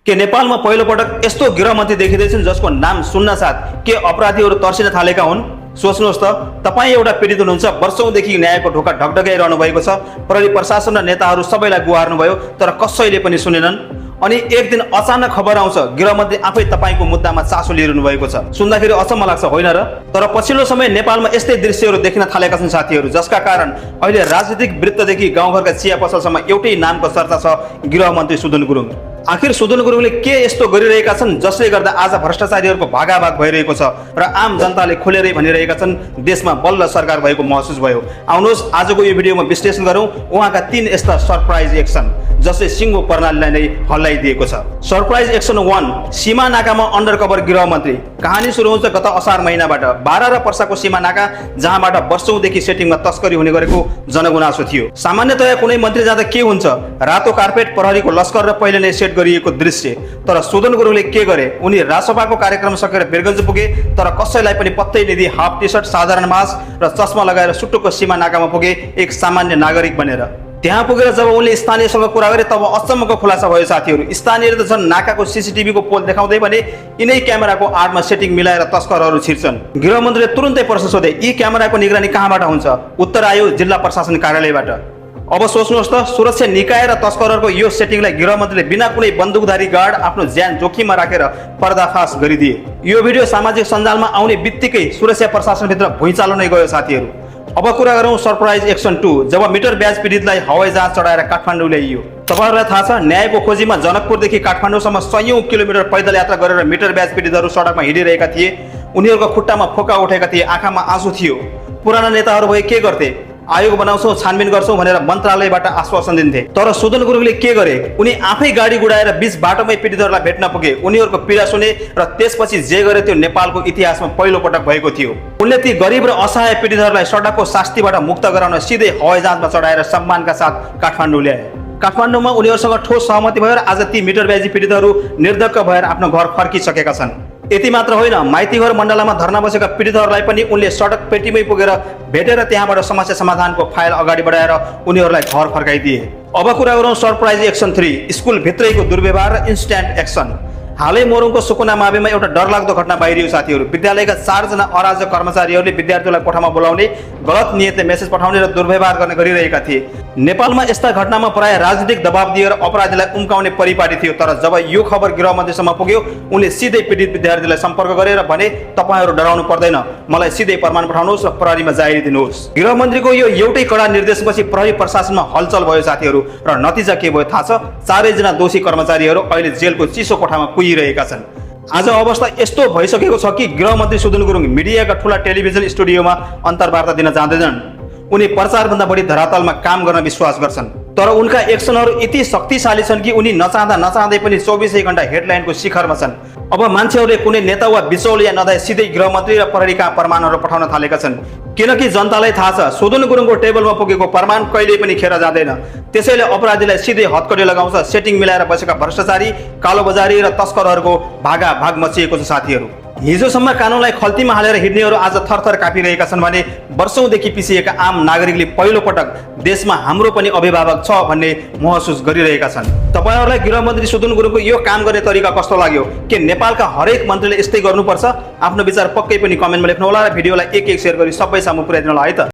के नेपालमा पहिलो पटक यस्तो गृहमन्त्री देखिँदैछन् जसको नाम सुन्न साथ के अपराधीहरू तर्सिन थालेका हुन्? सोच्नुहोस् त, तपाईँ एउटा पीडित हुनुहुन्छ, वर्षौंदेखि न्यायको ढोका ढकढकाइरहनु भएको छ, प्रहरी प्रशासन र नेताहरू सबैलाई गुहार्नु भयो, तर कसैले पनि सुनेनन्। अनि एक दिन अचानक खबर आउँछ गृहमन्त्री आफै तपाईको मुद्दामा चासो लिइरहनु भएको छ। सुन्दाखेरि अचम्म लाग्छ, होइन र? तर पछिल्लो समय नेपालमा यस्तै दृश्यहरू देखिन थालेका छन् साथीहरू, जसका कारण अहिले राजनीतिक वृत्तदेखि गाउँघरका चिया पसलसम्म एउटै नामको चर्चा छ, गृहमन्त्री सुदन गुरुङ। आखिर सुदन गुरुङले के यस्तो गरिरहेका छन् जसले गर्दा आज भ्रष्टाचारीहरूको भागाभाग भइरहेको छ र आम जनताले खुलेरै भनिरहेका छन् देशमा बल्ल सरकार भएको महसुस भयो। आउनुहोस् आजको यो भिडियोमा विश्लेषण गरौँ उहाँका 3 यस्ता सरप्राइज एक्सन जसले सिङ्गो प्रणालीलाई नै हल्लाइदिएको छ। सरप्राइज एक्सन 1, सीमा नाकामा अन्डरकभर गृहमन्त्री। कहानी सुरु हुन्छ गत असार महिनाबाट। बारा र पर्साको सीमा नाका जहाँबाट वर्षौंदेखि सेटिङमा तस्करी हुने गरेको जनगुनासो थियो। सामान्यतया कुनै मन्त्री जाँदा के हुन्छ, रातो कार्पेट, प्रहरीको लस्कर र पहिले नै सेट गरिएको दृश्य। तर सुदन गुरुङले के गरे, उनी राजसभाको कार्यक्रम सकेर वीरगञ्ज पुगे, तर कसैलाई पनि पत्तै नदिई हाफ टी सर्ट, साधारण मास्क र चस्मा लगाएर सुटुक्क सीमा नाकामा पुगे एक सामान्य नागरिक बनेर। त्यहाँ पुगेर जब उनले स्थानीयसँग कुरा गरे तब अचम्मको खुलासा भयो साथीहरू। स्थानीयले त झन् नाकाको सीसीटीभीको पोल देखाउँदै भने यिनै क्यामेराको आडमा सेटिङ मिलाएर तस्करहरू छिर्छन्। गृहमन्त्रीले तुरुन्तै प्रश्न सोधे, यी क्यामेराको निगरानी कहाँबाट हुन्छ? उत्तर आयो, जिल्ला प्रशासन कार्यालयबाट। अब सोच्नुहोस् त, सुरक्षा निकाय र तस्करहरूको यो सेटिङलाई गृहमन्त्रीले बिना कुनै बन्दुकधारी गार्ड आफ्नो ज्यान जोखिममा राखेर पर्दाफास गरिदिए। यो भिडियो सामाजिक सञ्जालमा आउने बित्तिकै सुरक्षा प्रशासनभित्र भुइँचालो नै गयो साथीहरू। अब कुरा गरौँ सरप्राइज एक्सन 2, जब मिटर ब्याज पीडितलाई हवाई जहाज चढाएर काठमाडौँ ल्याइयो। तपाईहरुलाई थाहा छ, न्यायको खोजीमा जनकपुरदेखि काठमाडौँसम्म सयौं किलोमिटर पैदल यात्रा गरेर मिटर ब्याज पीडितहरू सडकमा हिँडिरहेका थिए। उनीहरूको खुट्टामा फोका उठेका थिए, आँखामा आँसु थियो। पुराना नेताहरू भए के गर्थे? आयोग बनाउँछौं, छानबिन गर्छौं भनेर मन्त्रालयबाट आश्वासन दिन्थे। तर सुदन गुरुङले के गरे, उनी आफै गाडी गुडाएर बीच बाटोमै पीडितहरूलाई भेट्न पुगे, उनीहरूको पीडा सुने र त्यसपछि जे गरे त्यो नेपालको इतिहासमा पहिलो पटक भएको थियो। उनले ती गरिब र असहाय पीडितहरूलाई सडकको शास्तिबाट मुक्त गराउन सिधै हवाई जहाजमा चढाएर सम्मानका साथ काठमाडौँ ल्याए। काठमाडौँमा उनीहरूसँग ठोस सहमति भयो र आज ती मिटर ब्याजी पीडितहरू निर्धक्क भएर आफ्नो घर फर्किसकेका छन्। यति मात्र होइन, माइतीघर मण्डलामा धर्ना बसेका पीडितहरूलाई पनि उनले सडक पेटीमै पुगेर भेटेर त्यहाँबाट समस्या समाधानको फाइल अगाडि बढाएर उनीहरूलाई घर फर्काइदिए। अब कुरा गरौँ सरप्राइज एक्सन 3, स्कुल भित्रैको दुर्व्यवहार र इन्स्ट्यान्ट एक्सन। हालै मोरङको सुकुना माविमा एउटा डरलाग्दो घटना बाहिरियो साथीहरू। विद्यालयका 4 जना अराजक कर्मचारीहरूले विद्यार्थीलाई कोठामा बोलाउने, गलत नियतले मेसेज पठाउने र दुर्व्यवहार गर्ने गरिरहेका थिए। नेपालमा यस्ता घटनामा प्राय राजनीतिक दबाब दिएर अपराधीलाई उम्काउने परिपाटी थियो। तर जब यो खबर गृहमन्त्रीसम्म पुग्यो, उनले सिधै पीडित विद्यार्थीलाई सम्पर्क गरेर भने, तपाईहरू डराउनु पर्दैन, मलाई सिधै प्रमाण पठाउनुहोस् र प्रहरीमा जाहेरी दिनुहोस्। गृहमन्त्रीको यो एउटै कडा निर्देशपछि प्रहरी प्रशासनमा हलचल भयो साथीहरू, र नतिजा के भयो थाहा छ? 4 जना दोषी कर्मचारीहरू अहिले जेलको चिसो कोठामा कुहिरहेका छन्। आज अवस्था यस्तो भइसकेको छ कि गृहमन्त्री सुदन गुरुङ मिडियाका ठूला टेलिभिजन स्टुडियोमा अन्तर्वार्ता दिन जाँदैनन्। उनी प्रचारभन्दा बढी धरातलमा काम गर्न विश्वास गर्छन्। तर उनका एक्सनहरू यति शक्तिशाली छन् कि उनी नचाहँदा नचाहँदै पनि 24 घण्टा हेडलाइनको शिखरमा छन्। अब मान्छेहरूले कुनै नेता वा बिचौलिया नदाई सिधै गृहमन्त्री र प्रहरी कहाँ प्रमाणहरू पठाउन थालेका छन्, किनकि जनतालाई थाहा छ सुदन गुरुङको टेबलमा पुगेको प्रमाण कहिल्यै पनि खेर जाँदैन। त्यसैले अपराधीलाई सिधै हतकडी लगाउँछ। सेटिङ मिलाएर बसेका भ्रष्टाचारी, कालोबजारी र तस्करहरूको भागाभाग मचिएको छ साथीहरू। हिजोसम्म कानुनलाई खल्तीमा हालेर हिँड्नेहरू आज थरथर कापिरहेका छन् भने वर्षौंदेखि पिसिएका आम नागरिकले पहिलो पटक देशमा हाम्रो पनि अभिभावक छ भन्ने महसुस गरिरहेका छन्। तपाईहरुलाई गृहमन्त्री सुदन गुरुङको यो काम गर्ने तरिका कस्तो लाग्यो? के नेपालका हरेक मन्त्रीले यस्तै गर्नुपर्छ? आफ्नो विचार पक्कै पनि कमेन्टमा लेख्नु होला र भिडियोलाई एक शेयर गरी सबै सामु पुर्याइदिनु होला है त।